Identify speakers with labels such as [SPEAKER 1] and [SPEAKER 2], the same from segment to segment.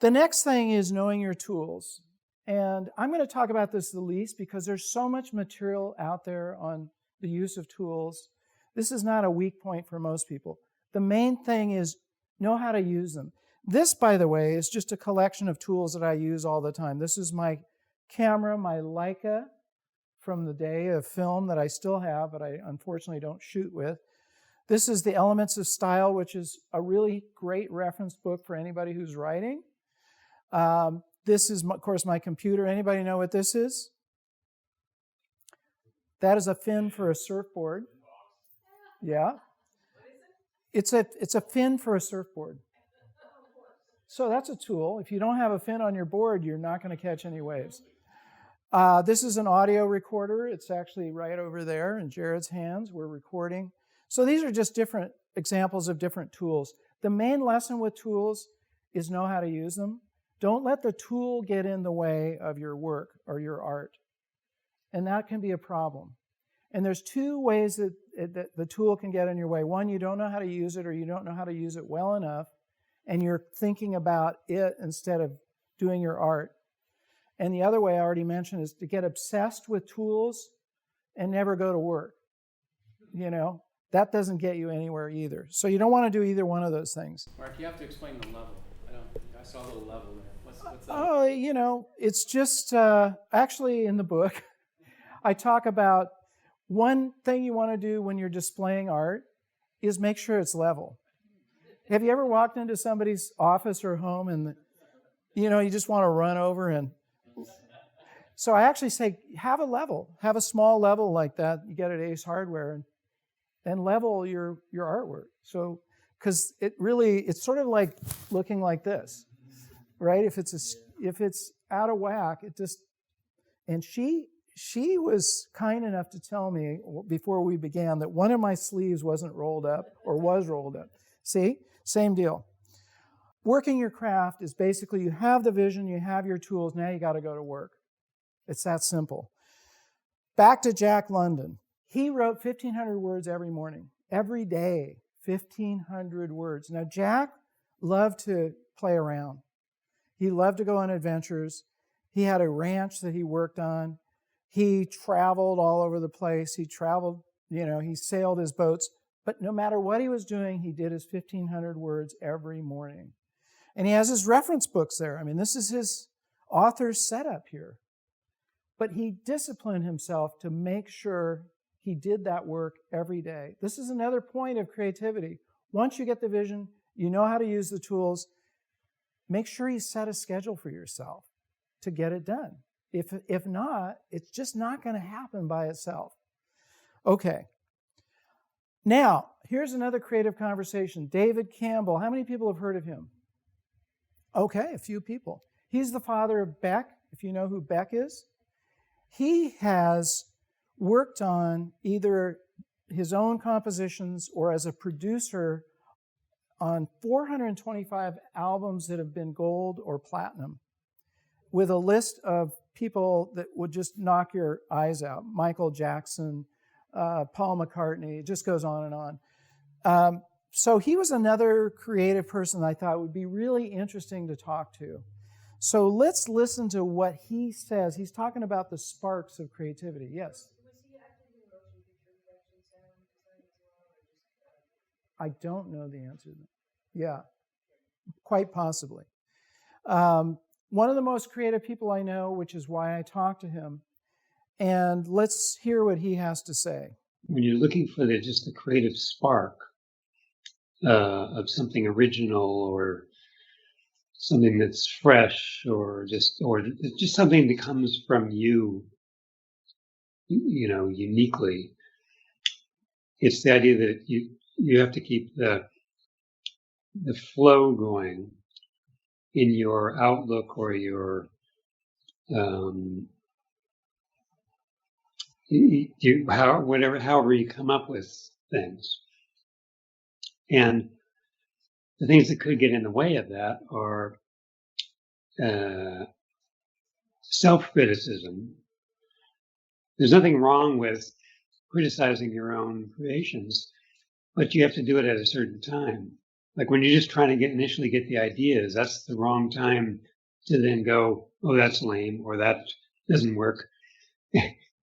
[SPEAKER 1] The next thing is knowing your tools. And I'm going to talk about this the least because there's so much material out there on the use of tools. This is not a weak point for most people. The main thing is know how to use them. This, by the way, is just a collection of tools that I use all the time. This is my camera, my Leica from the day of film that I still have, but I unfortunately don't shoot with. This is The Elements of Style, which is a really great reference book for anybody who's writing. This is, of course, my computer. Anybody know what this is? That is a fin for a surfboard. Yeah. It's a fin for a surfboard. So that's a tool. If you don't have a fin on your board, you're not going to catch any waves. This is an audio recorder. It's actually right over there in Jared's hands. We're recording. So these are just different examples of different tools. The main lesson with tools is know how to use them. Don't let the tool get in the way of your work or your art. And that can be a problem. And there's two ways that the tool can get in your way. One, you don't know how to use it or you don't know how to use it well enough, and you're thinking about it instead of doing your art. And the other way I already mentioned is to get obsessed with tools and never go to work. That doesn't get you anywhere either. So you don't want to do either one of those things.
[SPEAKER 2] Mark, you have to explain the level. I saw a little level there. What's that?
[SPEAKER 1] Oh, it's just actually in the book, I talk about one thing you want to do when you're displaying art is make sure it's level. Have you ever walked into somebody's office or home and, you just want to run over and... So I actually say, have a level. Have a small level like that. You get at Ace Hardware and level your artwork. So, because it's sort of like looking like this, right? If it's out of whack, it just... And she was kind enough to tell me before we began that one of my sleeves wasn't rolled up or was rolled up. See? Same deal. Working your craft is basically you have the vision, you have your tools, now you got to go to work. It's that simple. Back to Jack London. He wrote 1,500 words every morning, every day, 1,500 words. Now, Jack loved to play around. He loved to go on adventures. He had a ranch that he worked on. He traveled all over the place. He traveled, he sailed his boats. But no matter what he was doing, he did his 1,500 words every morning. And he has his reference books there. I mean, this is his author's setup here. But he disciplined himself to make sure he did that work every day. This is another point of creativity. Once you get the vision, you know how to use the tools, make sure you set a schedule for yourself to get it done. If not, it's just not going to happen by itself. Okay. Now, here's another creative conversation. David Campbell. How many people have heard of him? Okay, a few people. He's the father of Beck, if you know who Beck is. He has worked on either his own compositions or as a producer on 425 albums that have been gold or platinum, with a list of people that would just knock your eyes out. Michael Jackson, Paul McCartney, it just goes on and on. So he was another creative person I thought would be really interesting to talk to. So let's listen to what he says. He's talking about the sparks of creativity. Yes?
[SPEAKER 3] Was he active in motion picture production, sound design as well, or just...
[SPEAKER 1] I don't know the answer to that. Yeah, quite possibly. One of the most creative people I know, which is why I talked to him. And let's hear what he has to say.
[SPEAKER 4] When you're looking for just the creative spark of something original or something that's fresh or just something that comes from you, uniquely, it's the idea that you have to keep the flow going in your outlook or your however you come up with things. And the things that could get in the way of that are self-criticism. There's nothing wrong with criticizing your own creations, but you have to do it at a certain time. Like when you're just trying to initially get the ideas, that's the wrong time to then go, oh, that's lame, or that doesn't work.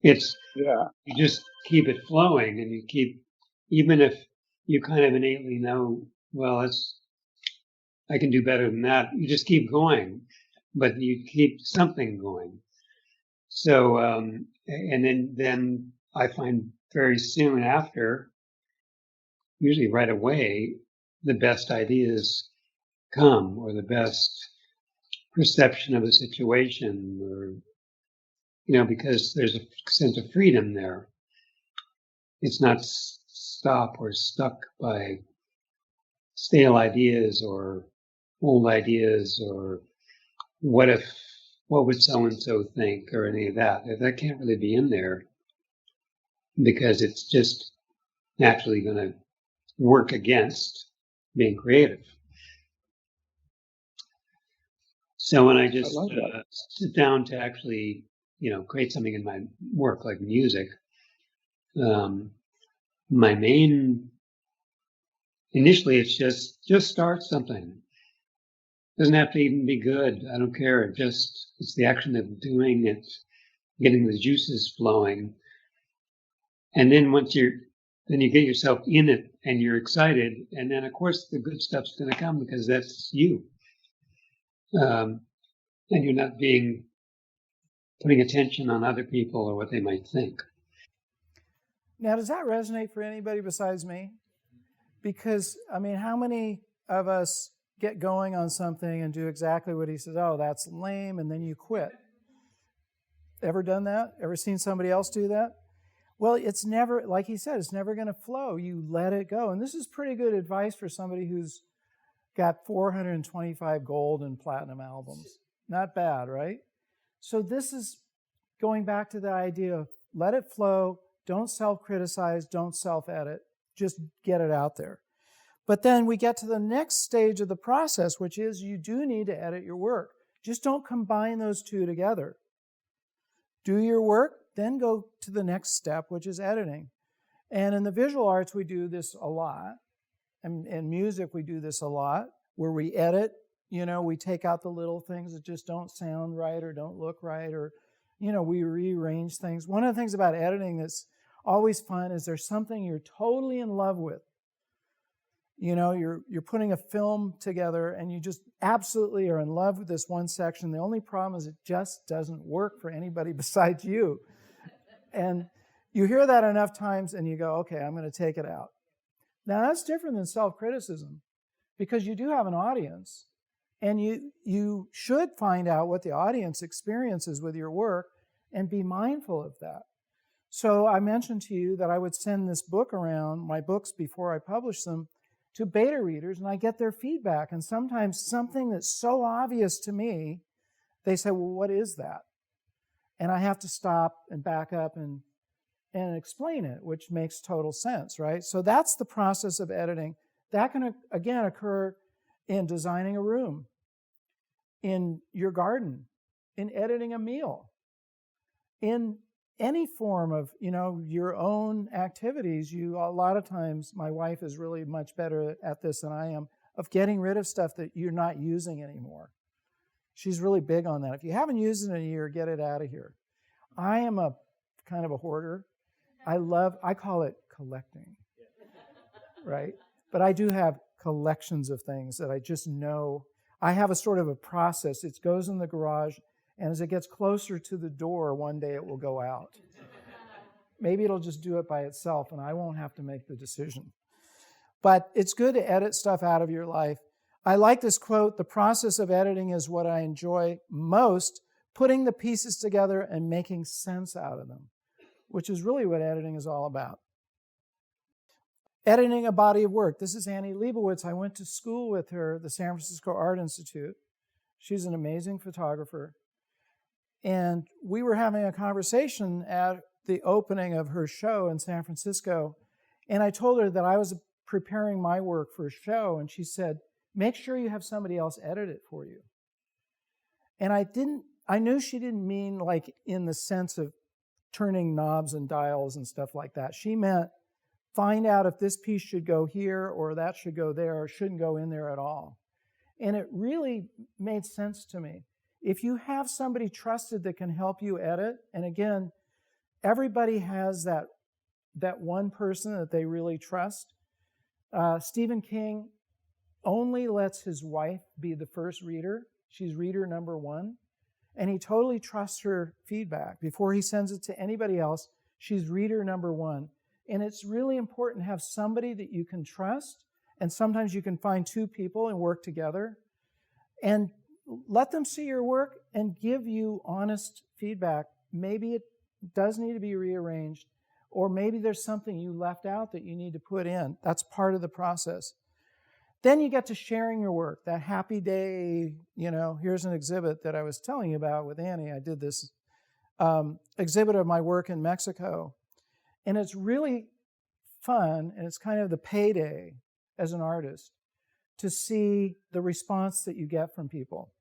[SPEAKER 4] It's, you just keep it flowing, and you keep, even if you kind of innately know, well, I can do better than that. You just keep going, but you keep something going. So, and then I find very soon after, usually right away, the best ideas come, or the best perception of a situation, or, because there's a sense of freedom there. It's not stop or stuck by stale ideas or old ideas, or what would so and so think, or any of that. That can't really be in there, because it's just naturally going to work against being creative. So when I just sit down to actually, create something in my work, like music, my main, initially, it's just start something. Doesn't have to even be good. I don't care. It's the action of doing it, getting the juices flowing. And then then you get yourself in it and you're excited. And then of course the good stuff's going to come, because that's you. And you're not putting attention on other people or what they might think.
[SPEAKER 1] Now, does that resonate for anybody besides me? Because, how many of us get going on something and do exactly what he says, oh, that's lame, and then you quit? Ever done that? Ever seen somebody else do that? Well, it's never, like he said, it's never going to flow. You let it go. And this is pretty good advice for somebody who's got 425 gold and platinum albums. Not bad, right? So this is going back to the idea of let it flow, don't self-criticize, don't self-edit, just get it out there. But then we get to the next stage of the process, which is you do need to edit your work. Just don't combine those two together. Do your work, then go to the next step, which is editing. And in the visual arts, we do this a lot. And in music, we do this a lot, where we edit, we take out the little things that just don't sound right or don't look right, or, we rearrange things. One of the things about editing that's always fun is there's something you're totally in love with. You're putting a film together and you just absolutely are in love with this one section. The only problem is it just doesn't work for anybody besides you. And you hear that enough times and you go, okay, I'm going to take it out. Now that's different than self-criticism, because you do have an audience and you should find out what the audience experiences with your work and be mindful of that. So I mentioned to you that I would send this book around, my books before I publish them, to beta readers, and I get their feedback. And sometimes something that's so obvious to me, they say, well, what is that? And I have to stop and back up and explain it, which makes total sense, right? So that's the process of editing. That can, again, occur in designing a room, in your garden, in editing a meal, in any form of, your own activities. A lot of times, my wife is really much better at this than I am, of getting rid of stuff that you're not using anymore. She's really big on that. If you haven't used it in a year, get it out of here. I am a kind of a hoarder. I call it collecting, right? But I do have collections of things that I just know. I have a sort of a process. It goes in the garage, and as it gets closer to the door, one day it will go out. Maybe it'll just do it by itself, and I won't have to make the decision. But it's good to edit stuff out of your life. I like this quote, "The process of editing is what I enjoy most, putting the pieces together and making sense out of them," which is really what editing is all about. Editing a body of work. This is Annie Leibovitz. I went to school with her, the San Francisco Art Institute. She's an amazing photographer. And we were having a conversation at the opening of her show in San Francisco. And I told her that I was preparing my work for a show. And she said, make sure you have somebody else edit it for you. And I knew she didn't mean like in the sense of turning knobs and dials and stuff like that. She meant find out if this piece should go here or that should go there or shouldn't go in there at all. And it really made sense to me. If you have somebody trusted that can help you edit, and again, everybody has that one person that they really trust. Stephen King only lets his wife be the first reader. She's reader number 1. And he totally trusts her feedback. Before he sends it to anybody else, she's reader number 1. And it's really important to have somebody that you can trust. And sometimes you can find 2 people and work together. And let them see your work and give you honest feedback. Maybe it does need to be rearranged, or maybe there's something you left out that you need to put in. That's part of the process. Then you get to sharing your work, that happy day, here's an exhibit that I was telling you about with Annie. I did this exhibit of my work in Mexico. And it's really fun, and it's kind of the payday as an artist to see the response that you get from people.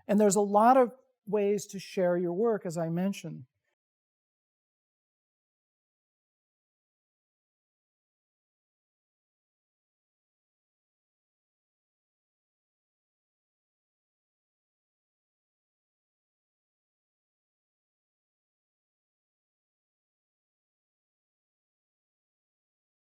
[SPEAKER 1] And there's a lot of ways to share your work, as I mentioned.